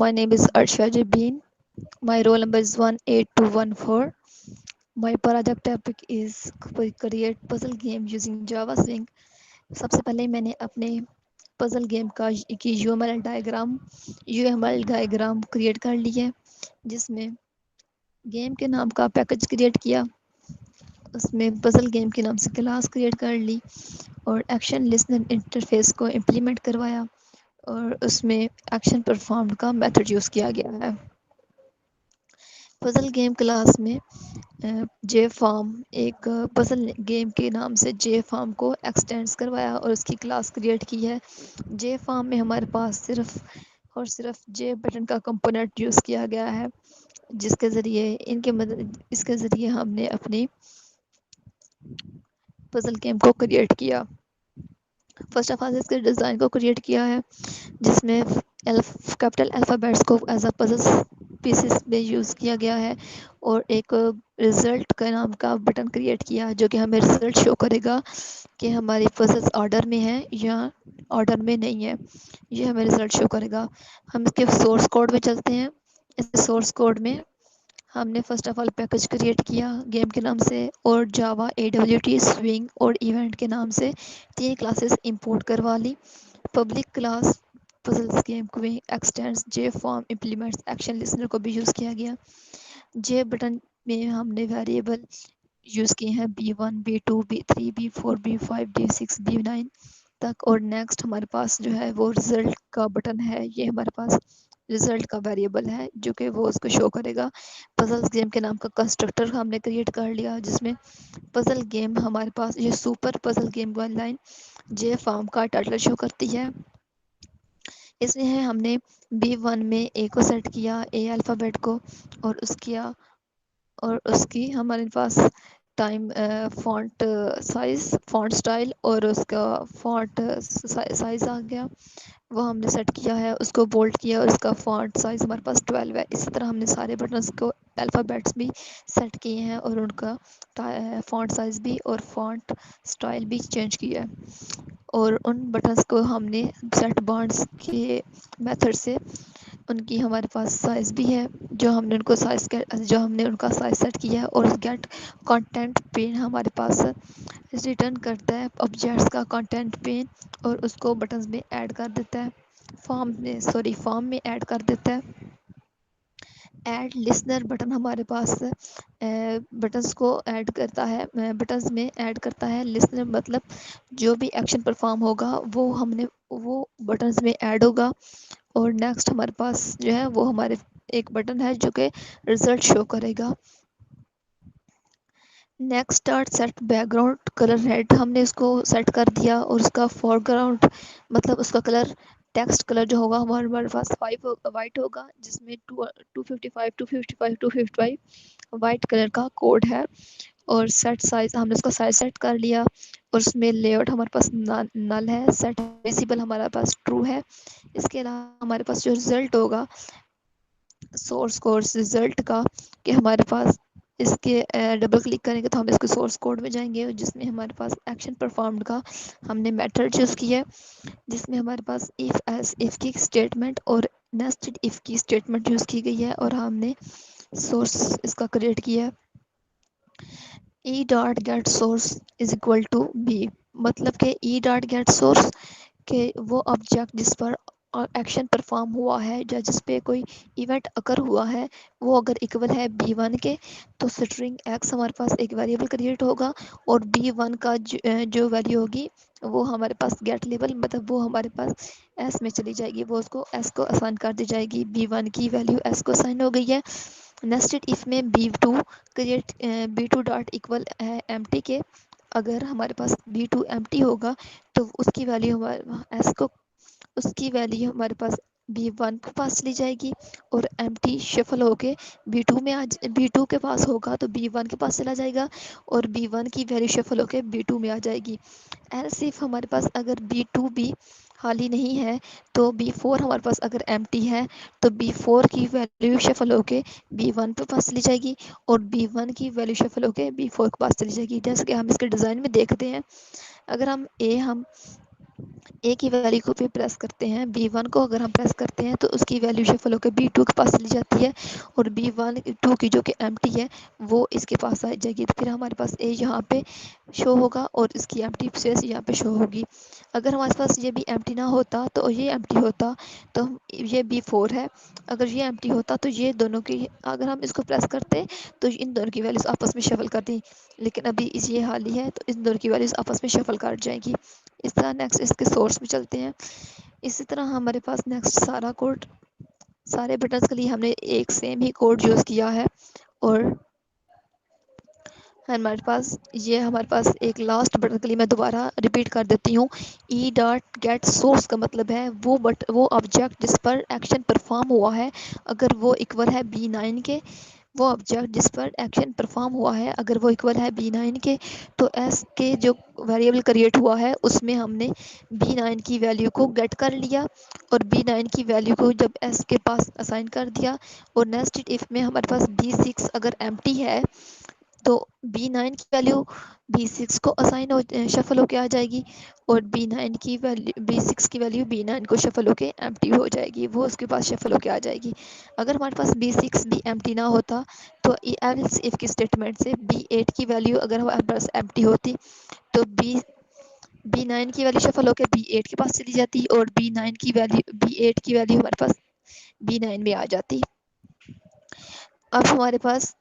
My name is Arsha Jabin. My roll number is 18214. My project topic is create puzzle game using Java Swing. सबसे पहले मैंने अपने puzzle game का की UML diagram create कर ली है, जिसमें गेम के नाम का पैकेज क्रिएट किया, उसमें पजल गेम के नाम से क्लास क्रिएट कर ली और एक्शन लिसनर इंटरफेस को इम्प्लीमेंट करवाया और उसमें एक्शन परफॉर्म्ड का मेथड यूज़ किया गया है। पजल गेम क्लास में जे फार्म एक पजल गेम के नाम से जे फार्म को एक्सटेंड्स करवाया और उसकी क्लास क्रिएट की है। जे फार्म में हमारे पास सिर्फ और सिर्फ जे बटन का कंपोनेंट यूज़ किया गया है, जिसके ज़रिए इसके ज़रिए हमने अपनी पजल गेम को क्रिएट किया। फर्स्ट ऑफ ऑल इसके डिज़ाइन को क्रिएट किया है, जिसमें कैपिटल अल्फ़ाबेट्स को एज अ पजल पीसेस में यूज़ किया गया है और एक रिज़ल्ट का नाम का बटन क्रिएट किया, जो कि हमें रिज़ल्ट शो करेगा कि हमारी पजल्स ऑर्डर में है या ऑर्डर में नहीं है। ये हमें रिज़ल्ट शो करेगा। हम इसके सोर्स कोड में चलते हैं। इस सोर्स कोड में हमने first of all package create किया गेम के नाम से और जावा AWT स्विंग और इवेंट के नाम से 3 क्लासेस इंपोर्ट करवा ली। पब्लिक क्लास पजल्स गेम क्विंग extends J form implements action listener को भी यूज़ किया गया। जे बटन में हमने वेरिएबल यूज़ किए हैं B1 B2 B3 B4 B5 B6 B9 तक और नेक्स्ट हमारे पास जो है वो रिज़ल्ट का बटन है। ये हमारे पास रिज़ल्ट का वेरिएबल है जो कि वो उसको शो करेगा। पजल्स गेम के नाम का कंस्ट्रक्टर हमने क्रिएट कर लिया, जिसमें पजल गेम हमारे पास ये super puzzle game one line J form का टाइटल शो करती है। इसमें है हमने B1 में ए को सेट किया, ए अल्फ़ाबेट को, और उसकी हमारे पास time font size font style और उसका फॉन्ट साइज़ आ गया, वो हमने सेट किया है। उसको बोल्ड किया और उसका फॉन्ट साइज़ हमारे पास 12 है। इसी तरह हमने सारे बटन्स को अल्फ़ाबेट्स भी सेट किए हैं और उनका फॉन्ट साइज़ भी और फॉन्ट स्टाइल भी चेंज किया है और उन बटन्स को हमने सेट बॉन्ड्स के मेथड से उनकी हमारे पास साइज़ भी है, जो हमने उनका साइज़ सेट किया है और गेट कंटेंट पेन हमारे पास रिटर्न करता है ऑब्जेक्ट्स का कंटेंट पेन और उसको बटन्स में ऐड कर देता है, फॉर्म में ऐड कर देता है। ऐड लिसनर बटन हमारे पास बटन्स को ऐड करता है, बटन्स में ऐड करता है। लिसनर मतलब जो भी एक्शन परफॉर्म होगा वो बटन्स में ऐड होगा। और नेक्स्ट हमारे पास जो है वो हमारे एक बटन है जो कि रिजल्ट शो करेगा। Next start set background colour red, हमने इसको सेट कर दिया और उसका फोरग्राउंड मतलब उसका कलर टेक्स्ट कलर जो होगा हमारे पास वाइट होगा, जिसमें 255 वाइट कलर का कोड है। और सेट साइज हमने उसका साइज सेट कर लिया और उसमें लेआउट हमारे पास नल है, सेट विजिबल हमारे पास ट्रू है। इसके अलावा हमारे पास जो रिजल्ट होगा सोर्स कोड रिजल्ट का कि हमारे पास इसके डबल क्लिक करेंगे तो हम इसके सोर्स कोड में जाएंगे, जिसमें हमारे पास एक्शन परफॉर्म्ड का हमने मेथड यूज़ किया है, जिसमें हमारे पास इफ की स्टेटमेंट और नेस्टेड इफ की स्टेटमेंट यूज़ की गई है और हमने सोर्स इसका क्रिएट किया है। E dot get source is equal to b, मतलब कि ई डॉट गेट सोर्स के वो ऑब्जेक्ट जिस पर एक्शन परफॉर्म हुआ है या जिस पे कोई इवेंट अकर हुआ है वो अगर इक्वल है B1 के, तो स्ट्रिंग x हमारे पास एक वेरिएबल क्रिएट होगा और B1 का जो वैल्यू होगी वो हमारे पास गेट लेवल मतलब वो हमारे पास s में चली जाएगी, वो उसको s को असाइन कर दी जाएगी। B1 की वैल्यू s को असाइन हो गई है। नेस्टेड इफ में B2 डॉट इक्वल है एम्प्टी के, अगर हमारे पास B2 एम्प्टी होगा तो उसकी वैल्यू हमारे s को उसकी वैल्यू हमारे पास B1 के पास चली जाएगी और एम्प्टी शफल होके B2 के पास होगा तो B1 के पास चला जाएगा और B1 की वैल्यू शफल होके B2 में आ जाएगी। एल्स इफ हमारे पास अगर B2 भी खाली नहीं है तो B4 हमारे पास अगर एम्प्टी है तो B4 की वैल्यू शफल होके B1 पे पास चली जाएगी और B1 की वैल्यू शफल होके B4 के पास चली जाएगी। जैसे कि हम इसके डिज़ाइन में देखते हैं, अगर हम اے کی ویلیو کو بھی پریس کرتے ہیں، B1 کو اگر ہم پریس کرتے ہیں تو اس کی ویلیو شفل ہو کے B2 کے پاس چلی جاتی ہے، اور B2 کی جو کہ ایمٹی ہے وہ اس کے پاس آ جائے گی، تو پھر ہمارے پاس اے یہاں پہ شو ہوگا اور اس کی ایمٹی اسپیس یہاں پہ شو ہوگی۔ اگر ہمارے پاس یہ بھی ایمٹی نہ ہوتا تو یہ ایمٹی ہوتا تو یہ B4 ہے، اگر یہ ایمٹی ہوتا تو یہ دونوں کی، اگر ہم اس کو پریس کرتے تو ان دونوں کی ویلیوز آپس میں شفل کر دیں، لیکن ابھی یہ حال ہی ہے تو ان دونوں کی ویلیوز آپس میں شفل کر جائیں گی۔ اس طرح نیکسٹ اس کے سورس میں چلتے ہیں۔ اسی طرح ہمارے پاس نیکسٹ سارا کوڈ، سارے بٹنس کے لیے ہم نے ایک سیم ہی کوڈ یوز کیا ہے، اور ہمارے پاس ایک لاسٹ بٹن کے لیے میں دوبارہ ریپیٹ کر دیتی ہوں۔ ای ڈاٹ گیٹ سورس کا مطلب ہے وہ آبجیکٹ جس پر ایکشن پرفارم ہوا ہے اگر وہ اکول ہے B9 کے، وہ آبجیکٹ جس پر ایکشن پرفارم ہوا ہے اگر وہ اکول ہے B9 کے، تو ایس کے جو ویریبل کریٹ ہوا ہے اس میں ہم نے B9 کی ویلیو کو گیٹ کر لیا، اور B9 کی ویلیو کو جب ایس کے پاس اسائن کر دیا، اور نیکسٹ اف میں ہمارے پاس B6 اگر ایمٹی ہے تو B9 کی ویلیو B6 کو اسائن شفل ہو کے آ جائے گی، اور B6 کی ویلیو B9 کو شفل ہو کے ایمٹی ہو جائے گی، وہ اس کے پاس شفل ہو کے آ جائے گی۔ اگر ہمارے پاس B6 بھی ایمٹی نہ ہوتا تو ایلس اف کی اسٹیٹمنٹ سے B8 کی ویلیو اگر ہمارے پاس ایمٹی ہوتی تو B9 کی ویلیو شفل ہو کے B8 کے پاس چلی جاتی، اور B8 کی ویلیو ہمارے پاس B9 میں آ جاتی۔ اب ہمارے پاس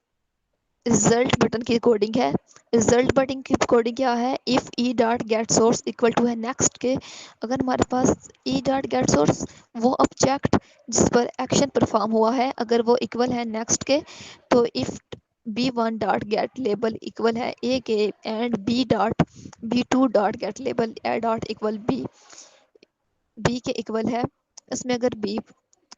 رزلٹ بٹن کی کوڈنگ ہے۔ رزلٹ بٹن کی کوڈنگ کیا ہے؟ If e dot get source equal to ہے نیکسٹ کے، اگر ہمارے پاس ای ڈاٹ گیٹ سورس وہ آبجیکٹ جس پر ایکشن پرفارم ہوا ہے اگر وہ اکول ہے نیکسٹ کے، تو if B1 dot get label equal ہے اے کے and B2 dot get label A dot equal B کے اکول ہے، اس میں اگر بی،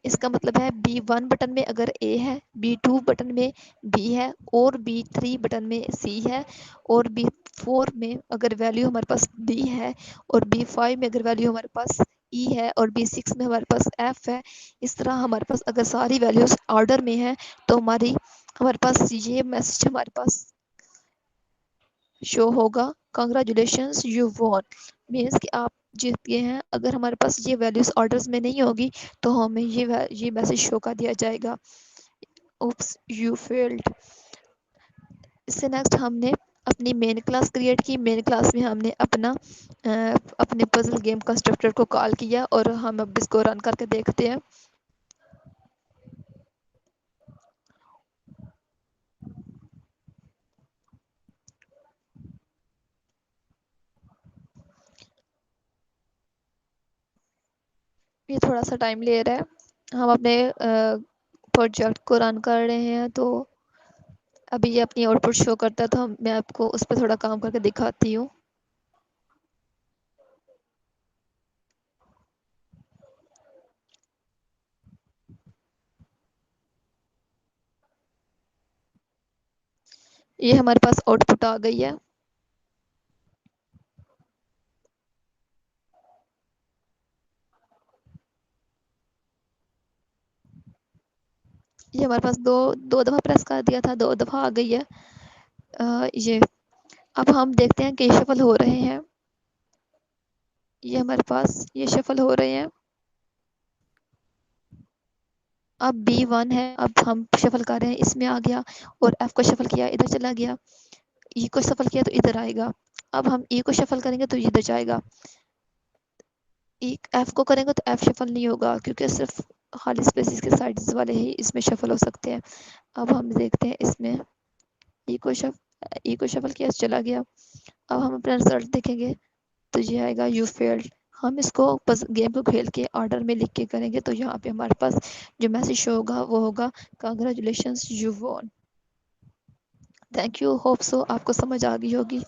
اس کا مطلب ہے B1 بٹن میں اگر اے ہے، B2 بٹن میں بی ہے، اور B3 بٹن میں سی ہے، اور B4 میں اگر ویلیو ہمارے پاس ڈی ہے، اور B5 میں اگر ویلیو ہمارے پاس ای ہے، اور B6 میں ہمارے پاس ایف ہے۔ اس طرح ہمارے پاس اگر ساری ویلیوز آرڈر میں ہیں تو ہمارے پاس یہ میسج ہمارے پاس شو ہوگا، کنگریچولیشنز یو وون، مینس کہ آپ جیت گئے ہیں۔ اگر ہمارے پاس یہ ویلیوز آرڈرز میں نہیں ہوگی تو ہمیں یہ میسج شو کر دیا جائے گا، اوپس یو فیلڈ۔ اس سے نیکسٹ ہم نے اپنی مین کلاس کریٹ کی، مین کلاس میں ہم نے اپنے پزل گیم کنسٹرکٹر کو کال کیا، اور ہم اب اس کو رن کر کے دیکھتے ہیں۔ یہ تھوڑا سا ٹائم لے رہا ہے، ہم اپنے پروجیکٹ کو رن کر رہے ہیں، تو ابھی یہ اپنی آؤٹ پٹ شو کرتا ہے، تو میں آپ کو اس پہ تھوڑا کام کر کے دکھاتی ہوں۔ یہ ہمارے پاس آؤٹ پٹ آ گئی ہے۔ یہ ہمارے پاس دو دفعہ پریس کر دیا تھا، 2 دفعہ آ گئی ہے۔ یہ اب ہم دیکھتے ہیں کہ یہ شفل ہو رہے ہیں، یہ ہمارے پاس یہ شفل ہو رہے ہیں۔ اب B1 ہے، اب ہم شفل کر رہے ہیں، اس میں آ گیا، اور ایف کو شفل کیا ادھر چلا گیا، ای کو شفل کیا تو ادھر آئے گا۔ اب ہم ای کو شفل کریں گے تو یہ ادھر جائے گا، ایف کو کریں گے تو ایف شفل نہیں ہوگا، کیونکہ صرف خالی اسپیسیز کے سائڈز والے ہی اس میں شفل ہو سکتے ہیں۔ اب ہم دیکھتے ہیں اس میں ای کو شفل کیا چلا گیا۔ اب ہم اپنا رزلٹ دیکھیں گے تو یہ آئے گا یو فیلڈ۔ ہم اس کو گیم کو کھیل کے آرڈر میں لکھ کے کریں گے تو یہاں پہ ہمارے پاس جو میسج شو ہوگا وہ ہوگا کنگریچولیشنز یو وون۔ تھینک یو، ہوپ سو آپ کو سمجھ آ گئی ہوگی۔